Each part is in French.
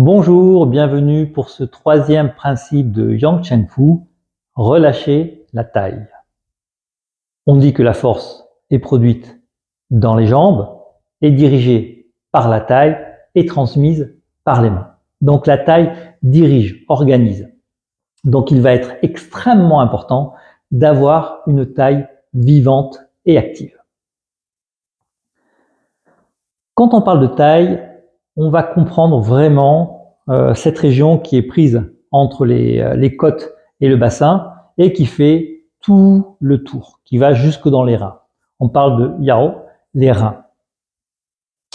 Bonjour, bienvenue pour ce troisième principe de Yang Cheng Fu, relâcher la taille. On dit que la force est produite dans les jambes, est dirigée par la taille et transmise par les mains. Donc la taille dirige, organise. Donc il va être extrêmement important d'avoir une taille vivante et active. Quand on parle de taille, on va comprendre vraiment cette région qui est prise entre les côtes et le bassin et qui fait tout le tour, qui va jusque dans les reins. On parle de Yao, les reins.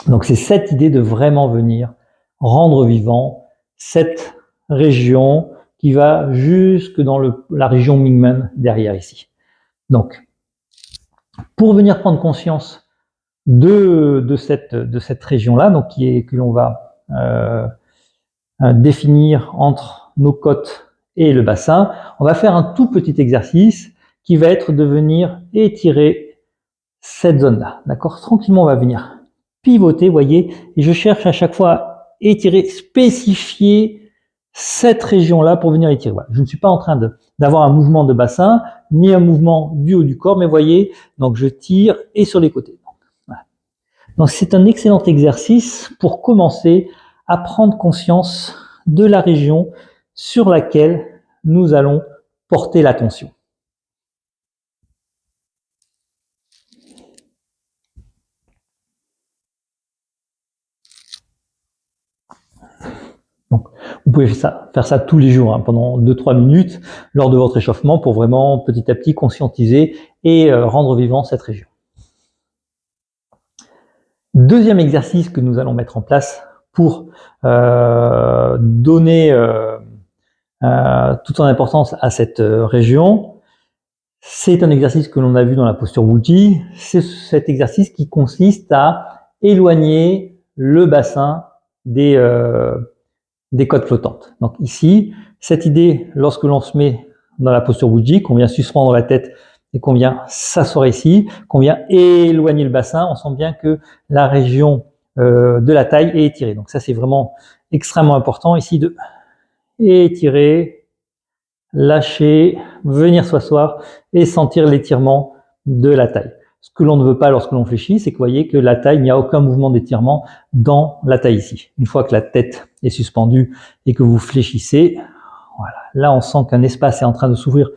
Donc c'est cette idée de vraiment venir rendre vivant cette région qui va jusque dans la région Mingmen derrière ici. Donc, pour venir prendre conscience de cette région-là, donc que l'on va définir entre nos côtes et le bassin, on va faire un tout petit exercice qui va être de venir étirer cette zone-là. D'accord? Tranquillement, on va venir pivoter, voyez, et je cherche à chaque fois à étirer, spécifier cette région-là pour venir étirer. Voilà. Je ne suis pas en train d'avoir un mouvement de bassin, ni un mouvement du haut du corps, mais voyez, donc je tire et sur les côtés. Voilà. Donc c'est un excellent exercice pour commencer à prendre conscience de la région sur laquelle nous allons porter l'attention. Donc, vous pouvez faire ça tous les jours, pendant 2-3 minutes lors de votre échauffement pour vraiment petit à petit conscientiser et rendre vivant cette région. Deuxième exercice que nous allons mettre en place pour donner toute son importance à cette région, c'est un exercice que l'on a vu dans la posture Wuji. C'est cet exercice qui consiste à éloigner le bassin des côtes flottantes. Donc ici, cette idée, lorsque l'on se met dans la posture Wuji, qu'on vient suspendre la tête et qu'on vient s'asseoir ici, qu'on vient éloigner le bassin, on sent bien que la région de la taille est étirée. Donc ça, c'est vraiment extrêmement important ici de étirer, lâcher, venir s'asseoir et sentir l'étirement de la taille. Ce que l'on ne veut pas lorsque l'on fléchit, c'est que vous voyez que la taille, il n'y a aucun mouvement d'étirement dans la taille ici. Une fois que la tête est suspendue et que vous fléchissez, voilà, là on sent qu'un espace est en train de s'ouvrir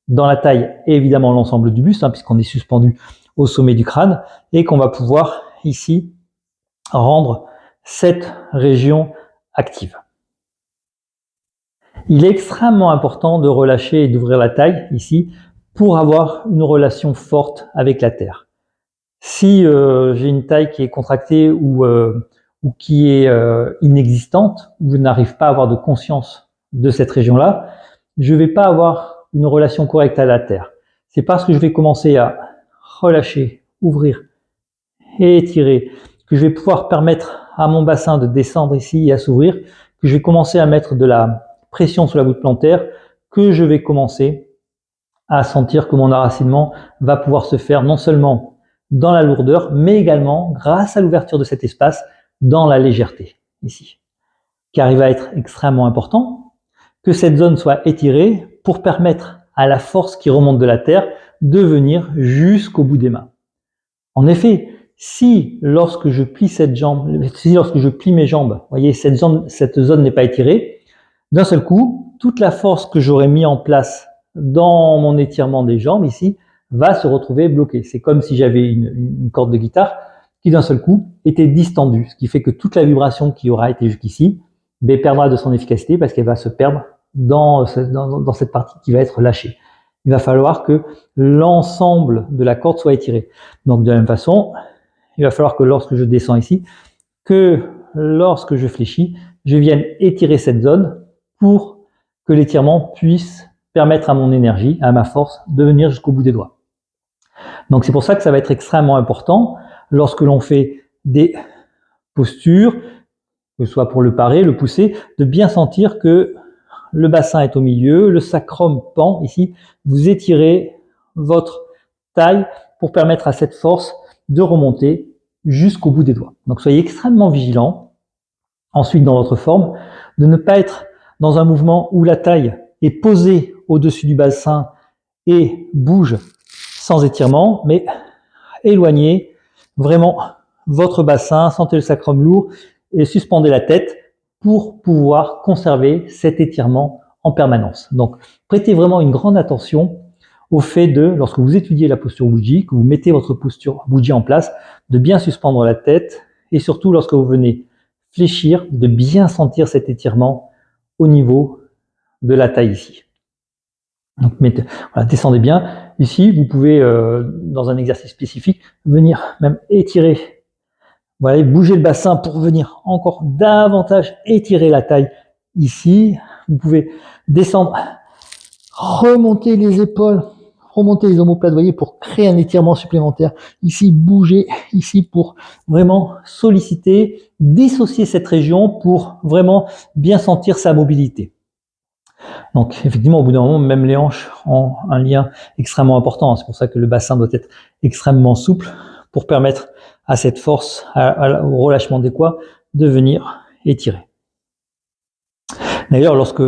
dans la taille et évidemment l'ensemble du buste, puisqu'on est suspendu au sommet du crâne et qu'on va pouvoir ici rendre cette région active. Il est extrêmement important de relâcher et d'ouvrir la taille ici pour avoir une relation forte avec la terre. Si j'ai une taille qui est contractée ou qui est inexistante, ou je n'arrive pas à avoir de conscience de cette région-là, je ne vais pas avoir une relation correcte à la terre. C'est parce que je vais commencer à relâcher, ouvrir et étirer, que je vais pouvoir permettre à mon bassin de descendre ici et à s'ouvrir, que je vais commencer à mettre de la pression sur la voûte plantaire, que je vais commencer à sentir que mon enracinement va pouvoir se faire non seulement dans la lourdeur, mais également, grâce à l'ouverture de cet espace, dans la légèreté, ici. Car il va être extrêmement important que cette zone soit étirée pour permettre à la force qui remonte de la terre de venir jusqu'au bout des mains. En effet, si lorsque je plie cette jambe, lorsque je plie mes jambes, vous voyez, cette zone n'est pas étirée, d'un seul coup, toute la force que j'aurais mis en place dans mon étirement des jambes ici va se retrouver bloquée. C'est comme si j'avais une corde de guitare qui d'un seul coup était distendue, ce qui fait que toute la vibration qui aura été jusqu'ici perdra de son efficacité parce qu'elle va se perdre dans cette partie qui va être lâchée. Il va falloir que l'ensemble de la corde soit étiré. Donc de la même façon, il va falloir que lorsque je descends ici, que lorsque je fléchis, je vienne étirer cette zone pour que l'étirement puisse permettre à mon énergie, à ma force, de venir jusqu'au bout des doigts. Donc c'est pour ça que ça va être extrêmement important lorsque l'on fait des postures, que ce soit pour le parer, le pousser, de bien sentir que le bassin est au milieu, le sacrum pend ici, vous étirez votre taille pour permettre à cette force de remonter jusqu'au bout des doigts. Donc soyez extrêmement vigilants Ensuite, dans votre forme, de ne pas être dans un mouvement où la taille est posée au-dessus du bassin et bouge sans étirement, mais éloignez vraiment votre bassin, sentez le sacrum lourd et suspendez la tête pour pouvoir conserver cet étirement en permanence. Donc, prêtez vraiment une grande attention au fait de, lorsque vous étudiez la posture bougie, que vous mettez votre posture bougie en place, de bien suspendre la tête et surtout lorsque vous venez fléchir, de bien sentir cet étirement au niveau de la taille ici. Donc voilà, descendez bien. Ici, vous pouvez, dans un exercice spécifique, venir même étirer, voilà, bouger le bassin pour venir encore davantage étirer la taille ici. Vous pouvez descendre, remonter les épaules, remonter les omoplates, voyez, pour créer un étirement supplémentaire. Ici, bouger, ici, pour vraiment solliciter, dissocier cette région pour vraiment bien sentir sa mobilité. Donc, effectivement, au bout d'un moment, même les hanches ont un lien extrêmement important. C'est pour ça que le bassin doit être extrêmement souple pour permettre à cette force, au relâchement des quads, de venir étirer. D'ailleurs, lorsque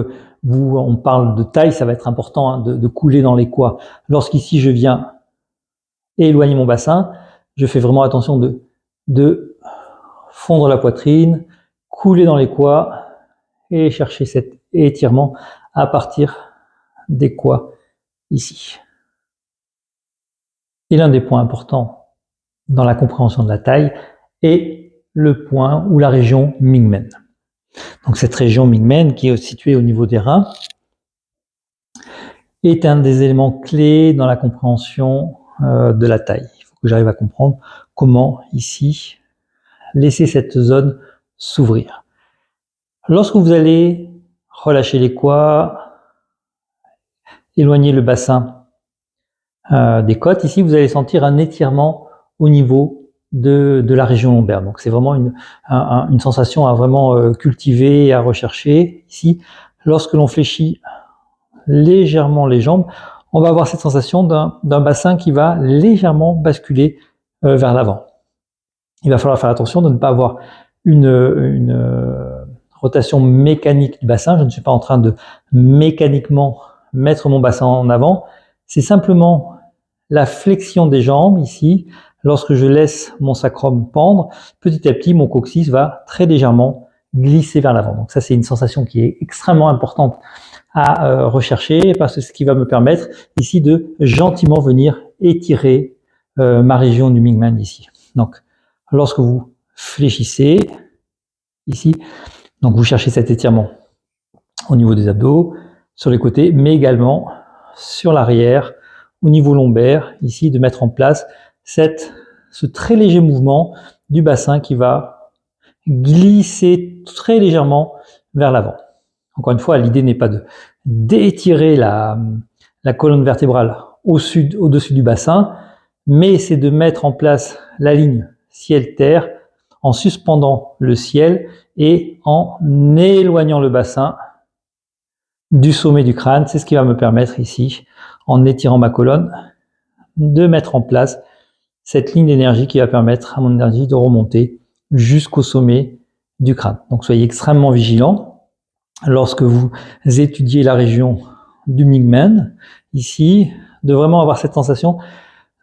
on parle de taille, ça va être important de couler dans les quads. Lorsqu'ici, je viens éloigner mon bassin, je fais vraiment attention de fondre la poitrine, couler dans les quads et chercher cet étirement à partir des quads ici. Et l'un des points importants dans la compréhension de la taille est le point ou la région Mingmen. Donc cette région Mingmen qui est située au niveau des reins est un des éléments clés dans la compréhension de la taille. Il faut que j'arrive à comprendre comment ici laisser cette zone s'ouvrir. Lorsque vous allez relâcher les quads, éloigner le bassin des côtes, ici vous allez sentir un étirement au niveau de la région lombaire. Donc c'est vraiment une sensation à vraiment cultiver et à rechercher. Ici, lorsque l'on fléchit légèrement les jambes, on va avoir cette sensation d'un bassin qui va légèrement basculer vers l'avant. Il va falloir faire attention de ne pas avoir une rotation mécanique du bassin. Je ne suis pas en train de mécaniquement mettre mon bassin en avant. C'est simplement la flexion des jambes ici. Lorsque je laisse mon sacrum pendre, petit à petit, mon coccyx va très légèrement glisser vers l'avant. Donc ça, c'est une sensation qui est extrêmement importante à rechercher parce que c'est ce qui va me permettre ici de gentiment venir étirer ma région du Mingmen ici. Donc, lorsque vous fléchissez ici, donc vous cherchez cet étirement au niveau des abdos, sur les côtés, mais également sur l'arrière, au niveau lombaire, ici, de mettre en place ce très léger mouvement du bassin qui va glisser très légèrement vers l'avant. Encore une fois, l'idée n'est pas d'étirer la colonne vertébrale au-dessus du bassin, mais c'est de mettre en place la ligne ciel-terre en suspendant le ciel et en éloignant le bassin du sommet du crâne. C'est ce qui va me permettre ici, en étirant ma colonne, de mettre en place cette ligne d'énergie qui va permettre à mon énergie de remonter jusqu'au sommet du crâne. Donc soyez extrêmement vigilants lorsque vous étudiez la région du Mingmen, ici, de vraiment avoir cette sensation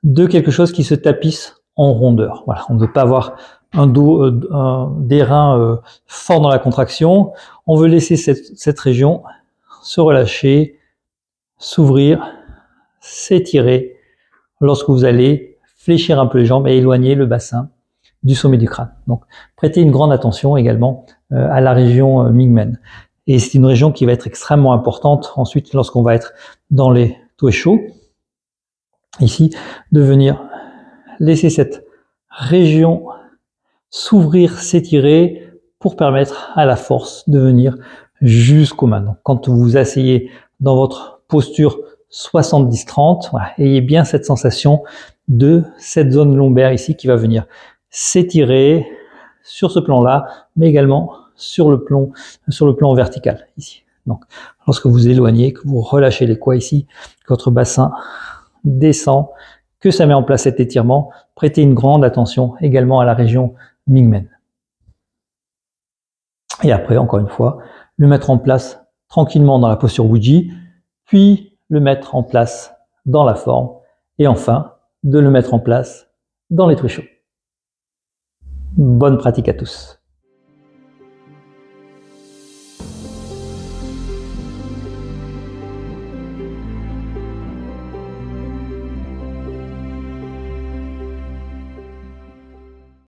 de quelque chose qui se tapisse en rondeur. Voilà, on ne veut pas avoir un dos, des reins forts dans la contraction. On veut laisser cette région se relâcher, s'ouvrir, s'étirer lorsque vous allez fléchir un peu les jambes et éloigner le bassin du sommet du crâne. Donc, prêtez une grande attention également à la région Mingmen. Et c'est une région qui va être extrêmement importante ensuite lorsqu'on va être dans les tueshou. Ici, de venir laisser cette région s'ouvrir, s'étirer pour permettre à la force de venir jusqu'aux mains. Donc, quand vous vous asseyez dans votre posture 70-30, voilà, ayez bien cette sensation de cette zone lombaire ici qui va venir s'étirer sur ce plan-là, mais également sur le plan vertical ici. Donc, lorsque vous éloignez, que vous relâchez les quads ici, que votre bassin descend, que ça met en place cet étirement, prêtez une grande attention également à la région Mingmen. Et après, encore une fois, le mettre en place tranquillement dans la posture bougie, puis le mettre en place dans la forme, et enfin, de le mettre en place dans les truchos. Bonne pratique à tous.